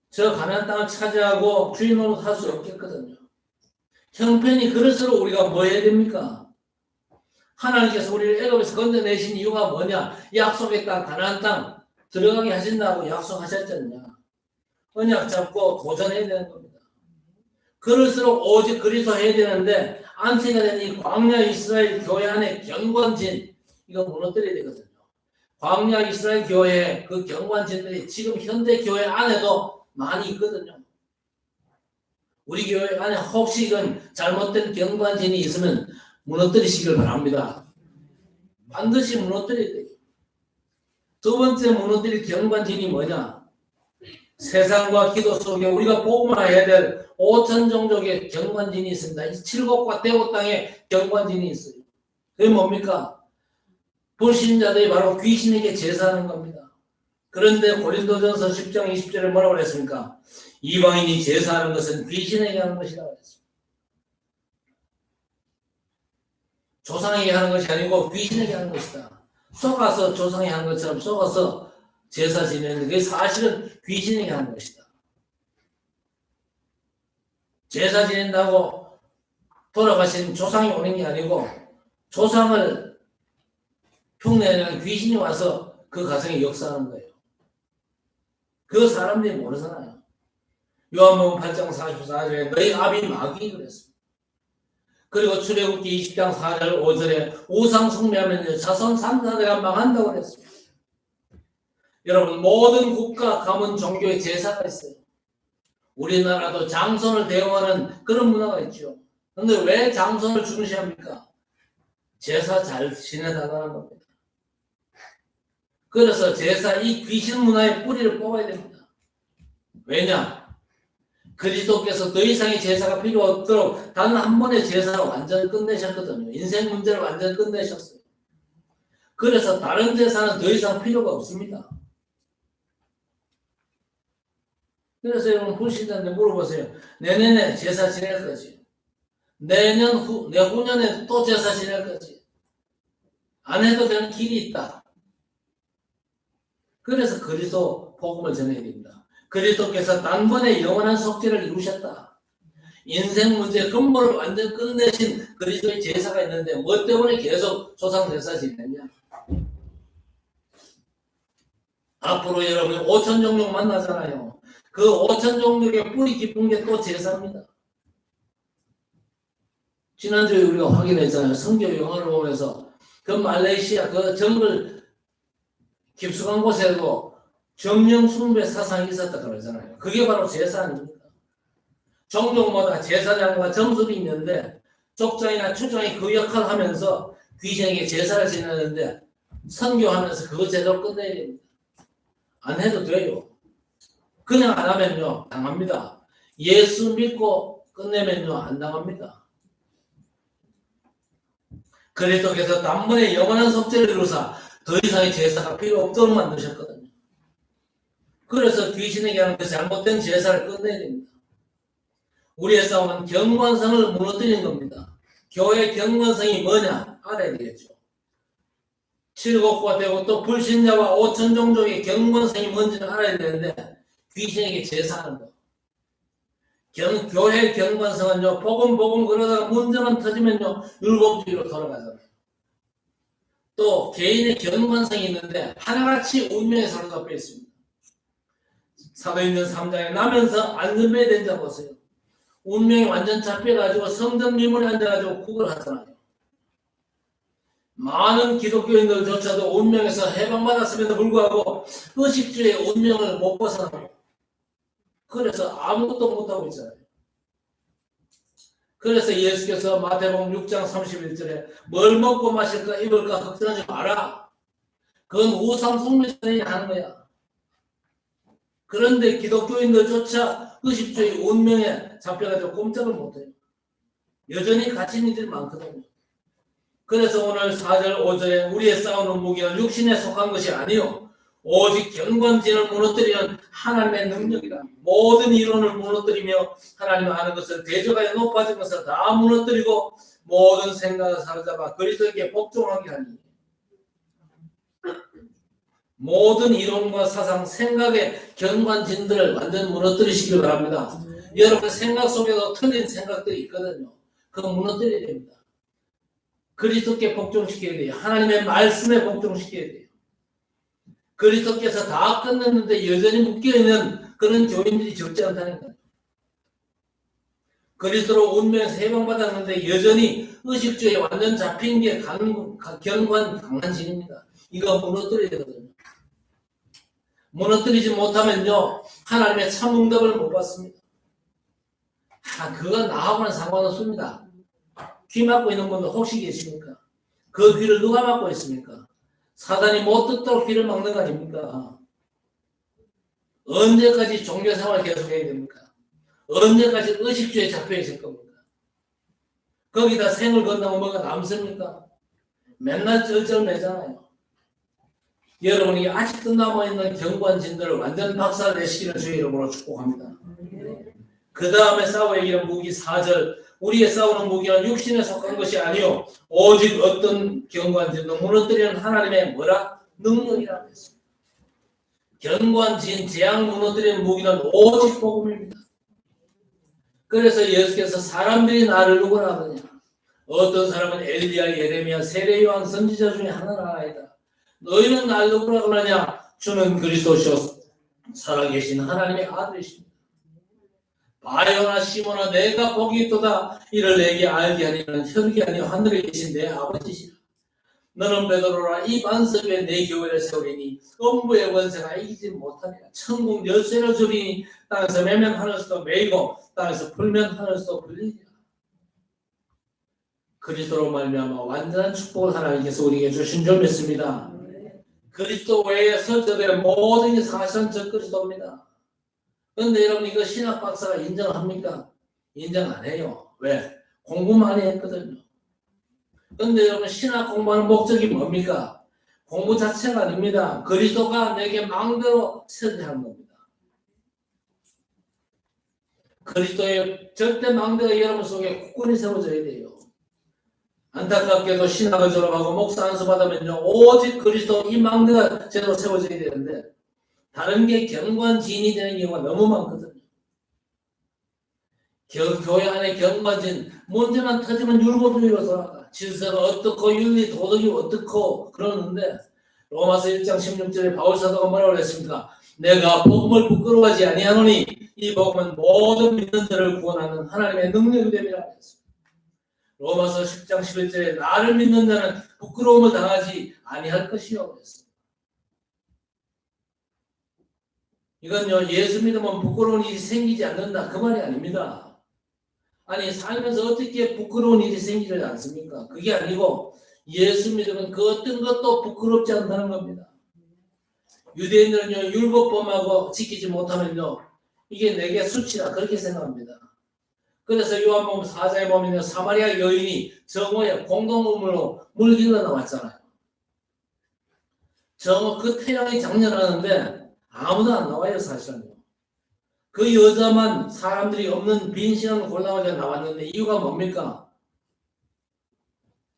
저 가나안 땅을 차지하고 주인 노릇 할 수 없겠거든요. 형편이 그럴수록 우리가 뭐 해야 됩니까? 하나님께서 우리를 애굽에서 건져내신 이유가 뭐냐? 약속의 땅 가나안 땅 들어가게 하신다고 약속하셨잖냐. 언약 잡고 도전해야 되는 겁니다. 그럴수록 오직 그리스도 해야 되는데 안티가 된 이 광야 이스라엘 교회 안에 경관진 이거 무너뜨려야 되거든요. 광야 이스라엘 교회의 그 경관진들이 지금 현대 교회 안에도 많이 있거든요. 우리 교회 안에 혹시 이건 잘못된 경관진이 있으면 무너뜨리시길 바랍니다. 반드시 무너뜨려야 돼요. 두 번째 무너뜨릴 경관진이 뭐냐? 세상과 기도 속에 우리가 복음을 해야 될 5천 종족의 경관진이 있습니다. 이 칠곡과 대곡 땅에 경관진이 있어요. 그게 뭡니까? 불신자들이 바로 귀신에게 제사하는 겁니다. 그런데 고린도전서 10장 20절에 뭐라고 그랬습니까? 이방인이 제사하는 것은 귀신에게 하는 것이라고 했습니다. 조상에게 하는 것이 아니고 귀신에게 하는 것이다. 속아서 조상이 하는 것처럼 속아서 제사 지내는데 그게 사실은 귀신에게 하는 것이다. 제사 지낸다고 돌아가신 조상이 오는 게 아니고 조상을 흉내내는 귀신이 와서 그 가정에 역사하는 거예요. 그 사람들이 모르잖아요. 요한복음 8장 44절에 너희 아비 마귀 그랬습니다. 그리고 출애굽기 20장 4절 5절에 우상 숭배하면 자손 3사대가 망한다고 그랬습니다. 여러분 모든 국가 가문 종교의 제사가 있어요. 우리나라도 장손을 대우하는 그런 문화가 있죠. 그런데 왜 장손을 중시합니까? 제사 잘 지내달라는 겁니다. 그래서 제사 이 귀신 문화의 뿌리를 뽑아야 됩니다. 왜냐? 그리스도께서 더 이상의 제사가 필요 없도록 단 한 번의 제사를 완전히 끝내셨거든요. 인생 문제를 완전히 끝내셨어요. 그래서 다른 제사는 더 이상 필요가 없습니다. 그래서 여러분 불신자한테 물어보세요. 내년에 제사 지낼 거지? 내후년에 또 제사 지낼 거지? 안 해도 되는 길이 있다. 그래서 그리스도 복음을 전해야 됩니다. 그리스도께서 단번에 영원한 속죄를 이루셨다. 인생 문제 근본을 완전 끝내신 그리스도의 제사가 있는데 뭐 때문에 계속 조상 제사 지내냐? 앞으로 여러분이 5천 종족 만나잖아요. 그 5천 종족의 뿌리 깊은 게 또 제사입니다. 지난주에 우리가 확인했잖아요. 성경 영화를 보면서 그 말레이시아 그 정글 깊숙한 곳에도 정령 숭배 사상이 있었다 그러잖아요. 그게 바로 제사 아닙니까? 종족마다 제사장과 점술이 있는데 족장이나 추장이 그 역할을 하면서 귀신에게 제사를 지내는데 선교하면서 그거 제대로 끝내야 됩니다. 안 해도 돼요. 그냥 안 하면요 당합니다. 예수 믿고 끝내면요 안 당합니다. 그리스도께서 단번에 영원한 속죄를 이루사 더 이상의 제사가 필요 없도록 만드셨거든요. 그래서 귀신에게 하는 그 잘못된 제사를 끝내야 됩니다. 우리의 싸움은 경건성을 무너뜨리는 겁니다. 교회의 경건성이 뭐냐 알아야 되겠죠. 칠곡과 되고 또 불신자와 5천 종족의 경건성이 뭔지는 알아야 되는데 귀신에게 제사하는 거. 교회의 경건성은요 복음 그러다가 문제만 터지면요 율법주의로 돌아가잖아요. 또 개인의 경건성이 있는데 하나같이 운명에 사로잡혀 있습니다. 사도행전 3장에 나면서 안전벨 된 자 보세요. 운명이 완전 잡혀가지고 성전 미문에 앉아가지고 국을 하잖아요. 많은 기독교인들조차도 운명에서 해방받았음에도 불구하고 의식주의 운명을 못 벗어나고 그래서 아무것도 못하고 있잖아요. 그래서 예수께서 마태복음 6장 31절에 뭘 먹고 마실까 입을까 걱정하지 마라. 그건 우상 숭배자들이 하는 거야. 그런데 기독교인들조차 의식주의 운명에 잡혀가지고 꼼짝을 못해요. 여전히 갇힌 이들이 많거든요. 그래서 오늘 4절 5절에 우리의 싸우는 무기는 육신에 속한 것이 아니요 오직 경건진을 무너뜨리는 하나님의 능력이다. 모든 이론을 무너뜨리며 하나님을 아는 것을 대적하여 높아진 것을 다 무너뜨리고 모든 생각을 사로잡아 그리스도에게 복종하게 하니 모든 이론과 사상, 생각의 경관진들을 완전 무너뜨리시길 바랍니다. 여러분 생각 속에도 틀린 생각들이 있거든요. 그거 무너뜨려야 됩니다. 그리스도께 복종시켜야 돼요. 하나님의 말씀에 복종시켜야 돼요. 그리스도께서 다 끝냈는데 여전히 묶여있는 그런 교인들이 적지 않다니까요. 그리스도로 운명에서 해방받았는데 여전히 의식주의에 완전 잡힌 게 경관 강한진입니다. 이거 무너뜨려야 되거든요. 무너뜨리지 못하면요 하나님의 참 응답을 못 받습니다. 그건 나하고는 상관없습니다. 귀 막고 있는 분들 혹시 계십니까? 그 귀를 누가 막고 있습니까? 사단이 못 듣도록 귀를 막는 거 아닙니까? 언제까지 종교생활을 계속해야 됩니까? 언제까지 의식주의에 잡혀 있을 겁니까? 거기다 생을 건다고 뭐가 남습니까? 맨날 쩔쩔매잖아요. 여러분이 아직도 남아있는 경관진들을 완전 박살내시기를 주의 이름으로 축복합니다. 그 다음에 싸워야 이기는 무기 4절 우리의 싸우는 무기는 육신에 속한 것이 아니요 오직 어떤 경관진도 무너뜨리는 하나님의 뭐라? 능력이라고 했습니다. 경관진, 재앙 무너뜨리는 무기는 오직 복음입니다. 그래서 예수께서 사람들이 나를 누구라 하느냐 어떤 사람은 엘리야, 예레미야, 세례 요한 선지자 중에 하나가 아니다. 너희는 날 누구라 그러냐 주는 그리스도시오 살아계신 하나님의 아들이십니다. 바요나 시모나 내가 복이 있도다 이를 내게 알게 하니는 혈기 아니요 하늘에 계신 내 아버지시라. 너는 베드로라 이 반석 위에 내 교회를 세우리니 음부의 원세가 이기지 못하리라. 천국 열쇠를 주리니 땅에서 매면 하늘에서도 매이고 땅에서 풀면 하늘에서도 풀리리라. 그리스도로 말미암아 완전한 축복을 하나님께서 우리에게 주신 줄 믿습니다. 그리스도 외에 설정된 모든 게 사실은 저 그리스도입니다. 그런데 여러분 이거 신학 박사가 인정합니까? 인정 안 해요. 왜? 공부 많이 했거든요. 그런데 여러분 신학 공부하는 목적이 뭡니까? 공부 자체가 아닙니다. 그리스도가 내게 마음대로 설계하는 겁니다. 그리스도의 절대 망대가 여러분 속에 굳건히 세워져야 돼요. 안타깝게도 신학을 졸업하고 목사 안수 받으면요 오직 그리스도 이 망대가 제대로 세워져야 되는데 다른 게 경관진이 되는 경우가 너무 많거든요. 교회 안에 경관진 문제만 터지면 율법주의로 돌아가. 질서가 어떻고 윤리 도덕이 어떻고 그러는데 로마서 1장 16절에 바울사도가 뭐라고 했습니까? 내가 복음을 부끄러워하지 아니하노니 이 복음은 모든 믿는 자를 구원하는 하나님의 능력이 됨이라 했습니다. 로마서 10장 11절에 나를 믿는 자는 부끄러움을 당하지 아니할 것이요 했습니다. 이건요 예수 믿으면 부끄러운 일이 생기지 않는다 그 말이 아닙니다. 아니 살면서 어떻게 부끄러운 일이 생기지 않습니까? 그게 아니고 예수 믿으면 그 어떤 것도 부끄럽지 않다는 겁니다. 유대인들은요 율법범하고 지키지 못하면요 이게 내게 수치라 그렇게 생각합니다. 그래서 요한복음 4장에 보면 사마리아 여인이 정오에 공동우물로 물 길러 나왔잖아요. 정오 그 태양이 장렬하는데 아무도 안 나와요 사실은요. 그 여자만 사람들이 없는 빈 시간 골라가지고 나왔는데 이유가 뭡니까?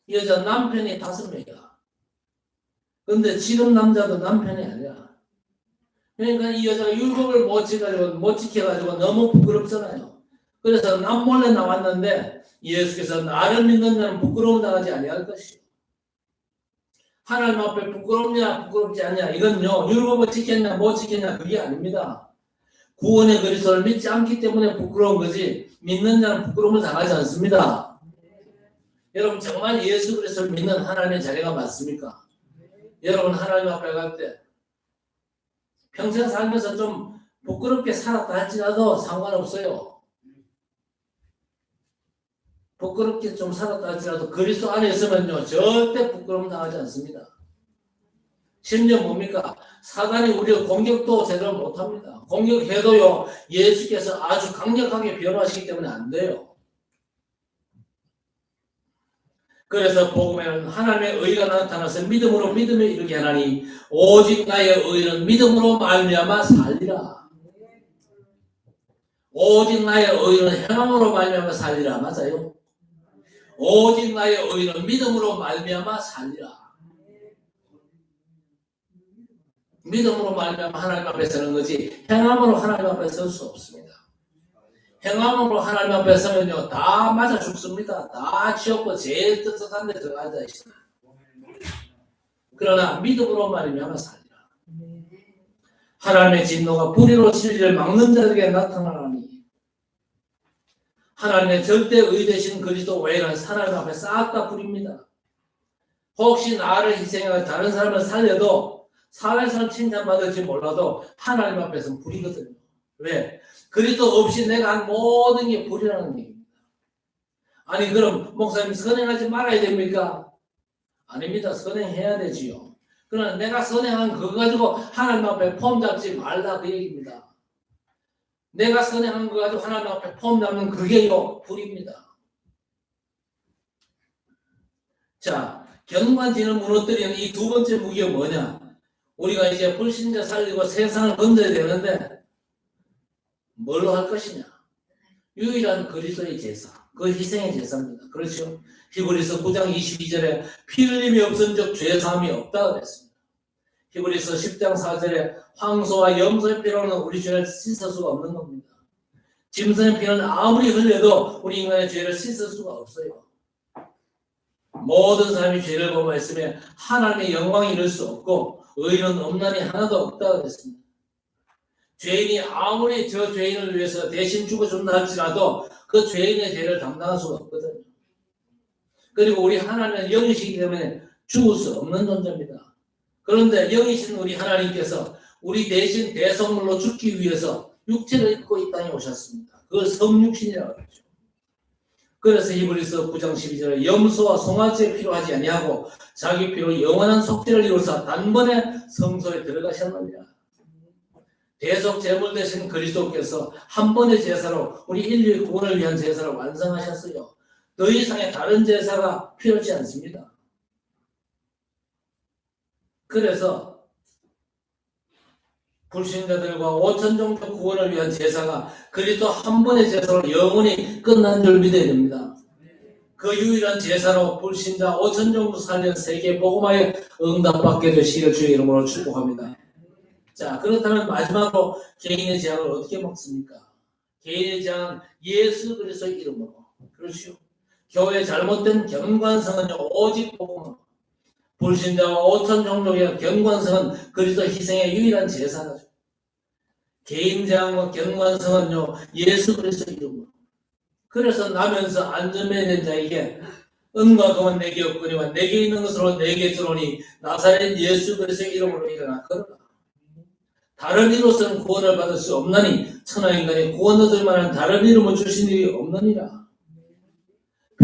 이 여자 남편이 5명이야. 근데 지금 남자도 남편이 아니야. 그러니까 이 여자가 율법을 못 지켜가지고 너무 부끄럽잖아요. 그래서 남몰래 나왔는데 예수께서 나를 믿는 자는 부끄러움 당하지 아니할 것이요. 하나님 앞에 부끄럽냐 부끄럽지 않냐 이건요 율법을 지켰냐 못 지켰냐 그게 아닙니다. 구원의 그리스도를 믿지 않기 때문에 부끄러운 거지 믿는 자는 부끄러움을 당하지 않습니다. 여러분 정말 예수 그리스도를 믿는 하나님의 자리가 맞습니까? 여러분 하나님 앞에 갈 때 평생 살면서 좀 부끄럽게 살았다 할지라도 상관없어요. 부끄럽게 좀 살았다 할지라도 그리스도 안에 있으면요 절대 부끄러움 당하지 않습니다. 심지어 뭡니까? 사단이 우리를 공격도 제대로 못합니다. 공격해도요 예수께서 아주 강력하게 변화하시기 때문에 안 돼요. 그래서 복음에는 하나님의 의가 나타나서 믿음으로 믿음에 이르게 하나니 오직 나의 의는 믿음으로 말미암아 살리라. 오직 나의 의는 행함으로 말미암아 살리라. 맞아요. 오직 나의 의는 믿음으로 말미암아 살리라. 믿음으로 말미암아 하나님 앞에 서는 거지 행함으로 하나님 앞에 설 수 없습니다. 행함으로 하나님 앞에 서면요 다 맞아 죽습니다. 다 지옥고 제일 뜨뜻한 데 들어가자 있어요. 그러나 믿음으로 말미암아 살리라. 하나님의 진노가 불의로 진리를 막는 자들에게 나타나니 하나님의 절대 의 되신 그리스도 외에는 하나님 앞에 싹 다 불입니다. 혹시 나를 희생해서 다른 사람을 살려도 사회에서는 칭찬받을지 몰라도 하나님 앞에서는 불이거든요. 왜? 그리스도 없이 내가 한 모든 게 불이라는 얘기입니다. 아니 그럼 목사님 선행하지 말아야 됩니까? 아닙니다. 선행해야 되지요. 그러나 내가 선행한 그거 가지고 하나님 앞에 폼 잡지 말라 그 얘기입니다. 내가 선행한 거 가지고 하나님 앞에 폼 잡는 그게요 불입니다. 자, 경관진을 무너뜨리는 이 두 번째 무기가 뭐냐? 우리가 이제 불신자 살리고 세상을 건져야 되는데 뭘로 할 것이냐? 유일한 그리스도의 제사, 그 희생의 제사입니다. 그렇죠? 히브리서 9장 22절에 피 흘림이 없은즉 죄 사함이 없다 그랬습니다. 히브리서 10장 4절에 황소와 염소의 피로는 우리 죄를 씻을 수가 없는 겁니다. 짐승의 피는 아무리 흘려도 우리 인간의 죄를 씻을 수가 없어요. 모든 사람이 죄를 범하였으며 하나님의 영광에 이를 수 없고 의는 없나니 하나도 없다 그랬습니다. 죄인이 아무리 저 죄인을 위해서 대신 죽어준다 할지라도 그 죄인의 죄를 감당할 수가 없거든요. 그리고 우리 하나님은 영이시기 때문에 죽을 수 없는 존재입니다. 그런데 영이신 우리 하나님께서 우리 대신 대성물로 죽기 위해서 육체를 입고 이 땅에 오셨습니다. 그걸 성육신이라고 하죠. 그래서 히브리서 9장 12절에 염소와 송아지의 피로 하지 아니하고 자기 피로 영원한 속죄를 이루사 단번에 성소에 들어가셨느니라. 대속 제물 되신 그리스도께서 한 번의 제사로 우리 인류의 구원을 위한 제사를 완성하셨어요. 더 이상의 다른 제사가 필요하지 않습니다. 그래서 불신자들과 5천 종족 구원을 위한 제사가 그리스도 한 번의 제사로 영원히 끝난 줄 믿어야 됩니다. 그 유일한 제사로 불신자 5천 종족 살린 세계 복음화에 응답받게 되시길 주의 이름으로 축복합니다. 자, 그렇다면 마지막으로 개인의 재앙을 어떻게 먹습니까? 개인의 재앙은 예수 그리스도의 이름으로. 그렇죠. 교회의 잘못된 경관성은요 오직 복음으로. 불신자와 5천 종족의 경관성은 그리스도 희생의 유일한 제사죠. 개인 재앙과 경관성은요 예수 그리스도의 이름으로. 그래서 나면서 안전매는 자에게 은과 금은 내게 없거니와 내게 있는 것으로 내게 주노니 나사렛 예수 그리스도의 이름으로 일어나 걸어라. 다른 이로서는 구원을 받을 수 없나니 천하인간이 구원 얻을 만한 다른 이름을 주신 일이 없느니라.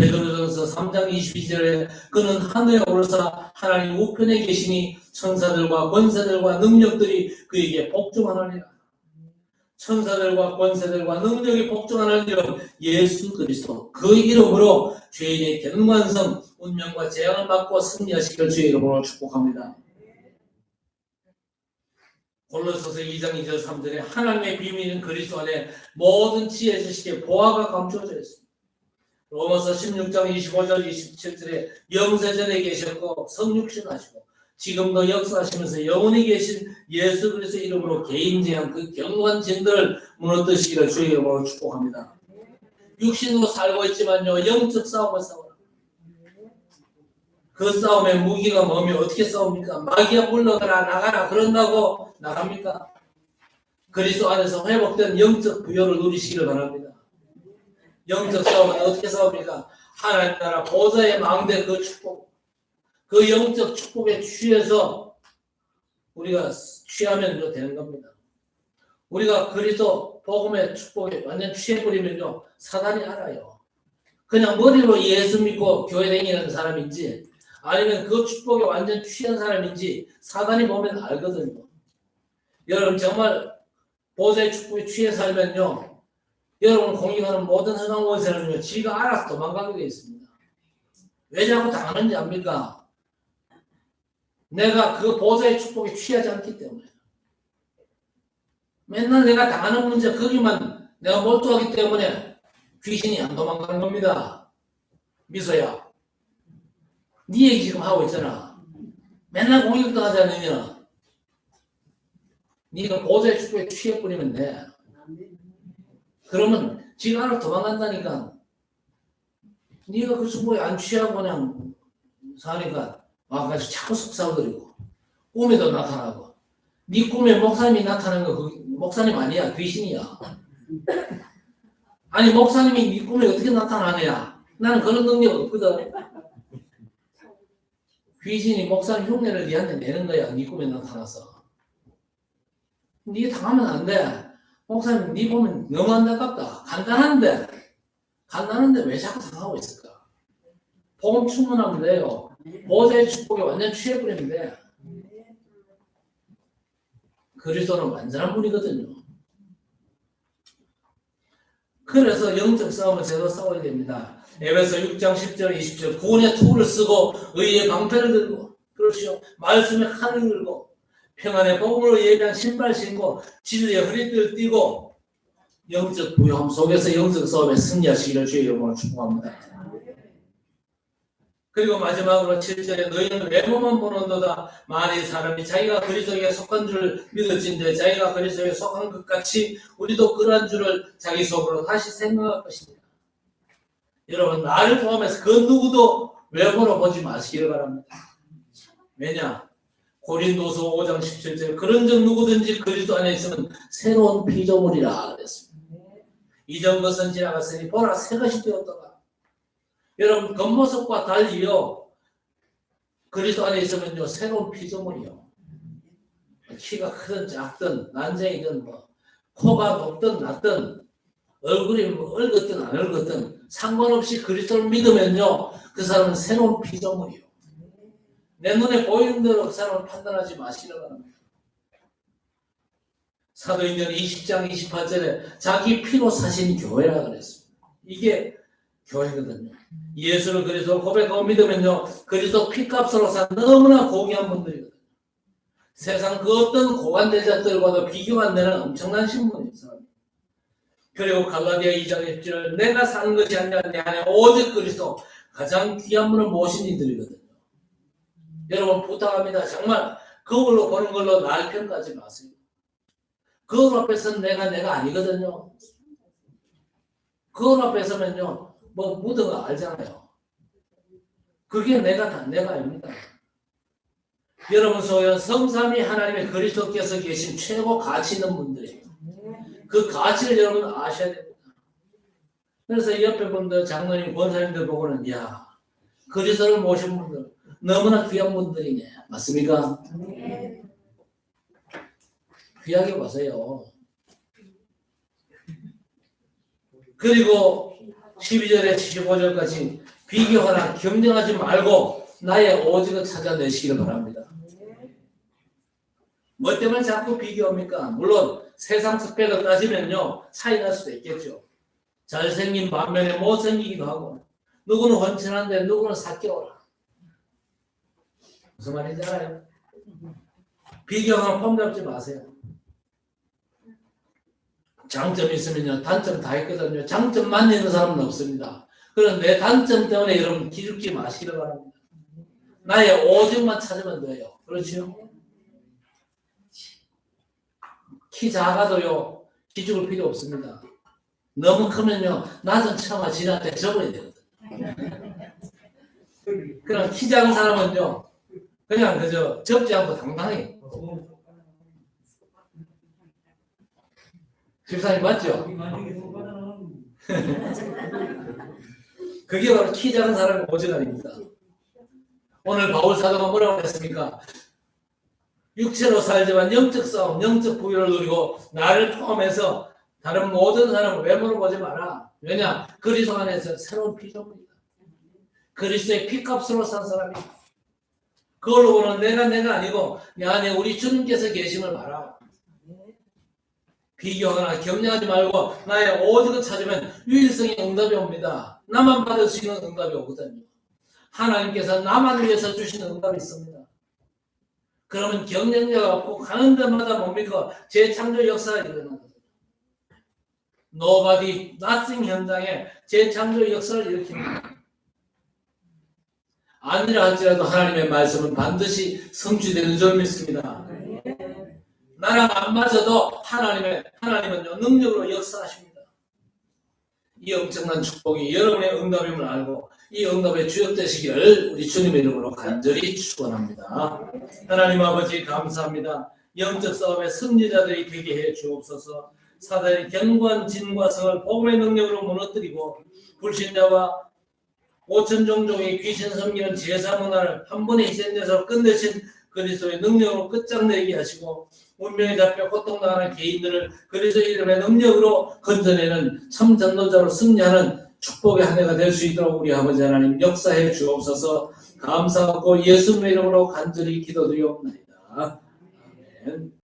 베드로전서 3장 22절에 그는 하늘에 오르사 하나님 우편에 계시니 천사들과 권세들과 능력들이 그에게 복종하느니라. 천사들과 권세들과 능력이 복종하는 이름 예수 그리스도, 그 이름으로 죄인의 경관성 운명과 재앙을 막고 승리하시길 주의 이름으로 축복합니다. 골로새서 2장 2절 3절에 하나님의 비밀인 그리스도 안에 모든 지혜 지식의 보화가 감추어져 있습니다. 로마서 16장 25절 27절에 영세전에 계셨고 성육신하시고 지금도 역사하시면서 영원히 계신 예수 그리스도 이름으로 개인제한 그 경고한 진들을 무너뜨리시기를 주의 이름으로 축복합니다. 육신으로 살고 있지만요, 영적 싸움을 싸워라. 그 싸움의 무기가 뭐며 어떻게 싸웁니까? 마귀야 물러가라 나가라 그런다고 나갑니까? 그리스도 안에서 회복된 영적 부여를 누리시기를 바랍니다. 영적 싸움은 어떻게 싸웁니까? 하나님 나라 보좌의 망대 그 축복, 그 영적 축복에 취해서 우리가 취하면 되는 겁니다. 우리가 그리스도 복음의 축복에 완전 취해버리면요, 사단이 알아요. 그냥 머리로 예수 믿고 교회 다니는 사람인지 아니면 그 축복에 완전 취한 사람인지 사단이 보면 알거든요. 여러분 정말 보좌의 축복에 취해 살면요, 여러분 공격하는 모든 선한 원세는요, 지가 알아서 도망가게 되어 있습니다. 왜 자꾸 당하는지 압니까? 내가 그 보좌의 축복에 취하지 않기 때문에. 맨날 내가 당하는 문제 거기만 내가 몰두하기 때문에 귀신이 안 도망가는 겁니다. 미소야, 네 얘기 지금 하고 있잖아. 맨날 공격도 하지 않으면 네가 보좌의 축복에 취해버리면 돼. 그러면 지가 알아서 도망간다니까. 네가 그 축복에 안 취하고 그냥 사니까 와가지고 자꾸 속삭거리고 꿈에도 나타나고. 네 꿈에 목사님이 나타나는 거 그 목사님 아니야, 귀신이야. 아니 목사님이 네 꿈에 어떻게 나타나느냐? 나는 그런 능력 없거든. 귀신이 목사님 흉내를 네한테 내는 거야. 네 꿈에 나타나서. 네 당하면 안 돼. 목사님 네 보면 너무 안타깝다. 간단한데 왜 자꾸 당하고 있을까? 복음 충분하면 돼요. 보좌의 축복에 완전 취해버리면 돼. 그리스도는 완전한 분이거든요. 그래서 영적 싸움을 제대로 싸워야 됩니다. 에베소 6장 10절 20절 구원의 투구를 쓰고 의의 방패를 들고, 그렇죠, 말씀의 칼을 들고 평안의 복음으로 예비한 신발 신고 진리의 허리띠를 띠고 영적 부요함 속에서 영적 싸움에 승리하시기를 주의 이름으로 축복합니다. 그리고 마지막으로 7절에 너희는 외모만 보는도다. 만일 사람이 자기가 그리스도에게 속한 줄 믿을진데 자기가 그리스도에게 속한 것 같이 우리도 그러한 줄을 자기 속으로 다시 생각할 것입니다. 여러분 나를 포함해서 그 누구도 외모로 보지 마시기를 바랍니다. 왜냐? 고린도서 5장 17절 그런즉 누구든지 그리스도 안에 있으면 새로운 피조물이라 그랬습니다. 이전 것은 지나갔으니 보라 새 것이 되었더라. 여러분 겉모습과 달리요, 그리스도 안에 있으면요 새로운 피조물이요. 키가 크든 작든 난쟁이든 뭐 코가 높든 낮든 얼굴이 뭐 얼었든 안 얼었든 상관없이 그리스도를 믿으면요 그 사람은 새로운 피조물이요. 내 눈에 보이는 대로 그 사람을 판단하지 마시려고 합니다. 사도행전 20장 28절에 자기 피로 사신 교회라 그랬습니다. 이게 교회거든요. 예수를 그리스도로 고백하고 믿으면요 그리스도 피값으로 산 너무나 고귀한 분들이거든요. 세상 그 어떤 고관 대작들과도 비교가 안 되는 엄청난 신분이에요. 그리고 갈라디아 2장 1절 내가 사는 것이 아니라 내 안에 오직 그리스도, 가장 귀한 분을 모신 이들이거든요. 여러분 부탁합니다. 정말 거울로 보는 걸로 날 평가하지 마세요. 거울 앞에 서는 내가 아니거든요. 거울 앞에 서면요 뭐 묻은 거 알잖아요. 그게 내가 아닙니다. 여러분 소유한 성삼위 하나님의 그리스도께서 계신 최고 가치 있는 분들이에요. 그 가치를 여러분 아셔야 됩니다. 그래서 옆에 분들, 장로님, 권사님들 보고는 야 그리스도를 모신 분들 너무나 귀한 분들이네. 맞습니까? 네. 귀하게 보세요. 그리고 12절에 15절까지 비교하나 경쟁하지 말고 나의 오직을 찾아내시기를 바랍니다. 뭐 때문에 자꾸 비교합니까? 물론 세상 스펙을 따지면요 차이 날 수도 있겠죠. 잘생긴 반면에 못생기기도 하고 누구는 훤칠한데 누구는 사겨워라. 무슨 말인지 알아요? 비교하면 폼 잡지 마세요. 장점이 있으면요 단점 다 있거든요. 장점만 있는 사람은 없습니다. 그런데 내 단점 때문에 여러분 기죽지 마시기 바랍니다. 나의 오직만 찾으면 돼요. 그렇죠? 키 작아도요 기죽을 필요 없습니다. 너무 크면요 낮은 처마 지한테 접어야 되거든. 그럼 키 작은 사람은요 그냥 그저 접지 않고 당당히. 집사님 맞죠? 그게 바로 키 작은 사람의 오직 아닙니다. 오늘 바울 사도가 뭐라고 했습니까? 육체로 살지만 영적 싸움, 영적 부유를 누리고 나를 포함해서 다른 모든 사람을 외모로 보지 마라. 왜냐? 그리스도 안에서 새로운 피조물이다. 그리스도의 피값으로 산 사람이다. 그걸로 보는 내가 아니고 내 안에 우리 주님께서 계심을 봐라. 비교하거나 경쟁하지 말고 나의 오직을 찾으면 유일성의 응답이 옵니다. 나만 받을 수 있는 응답이 오거든요. 하나님께서 나만 위해서 주시는 응답이 있습니다. 그러면 경쟁자가 없고 가는 데마다 뭡니까? 재창조 역사가 일어나는 거예요. Nobody, nothing 현장에 재창조 역사를 일으킵니다. 아니라 할지라도 하나님의 말씀은 반드시 성취되는 줄 믿습니다. 나랑 안 맞아도 하나님은요 능력으로 역사하십니다. 이 엄청난 축복이 여러분의 응답임을 알고 이 응답의 주역 되시기를 우리 주님의 이름으로 간절히 축원합니다. 하나님 아버지 감사합니다. 영적 싸움의 승리자들이 되게 해 주옵소서. 사단의 견고한 진과 성을 복음의 능력으로 무너뜨리고 불신자와 5천 종족의 귀신 섬기는 제사 문화를 한 번에 희생돼서 끝내신 그리스도의 능력으로 끝장내게 하시고 운명에 잡혀 고통당하는 개인들을 그리스도의 이름의 능력으로 건져내는 참 전도자로 승리하는 축복의 한 해가 될 수 있도록 우리 아버지 하나님 역사해 주옵소서. 감사하고 예수님의 이름으로 간절히 기도드리옵나이다. 아멘.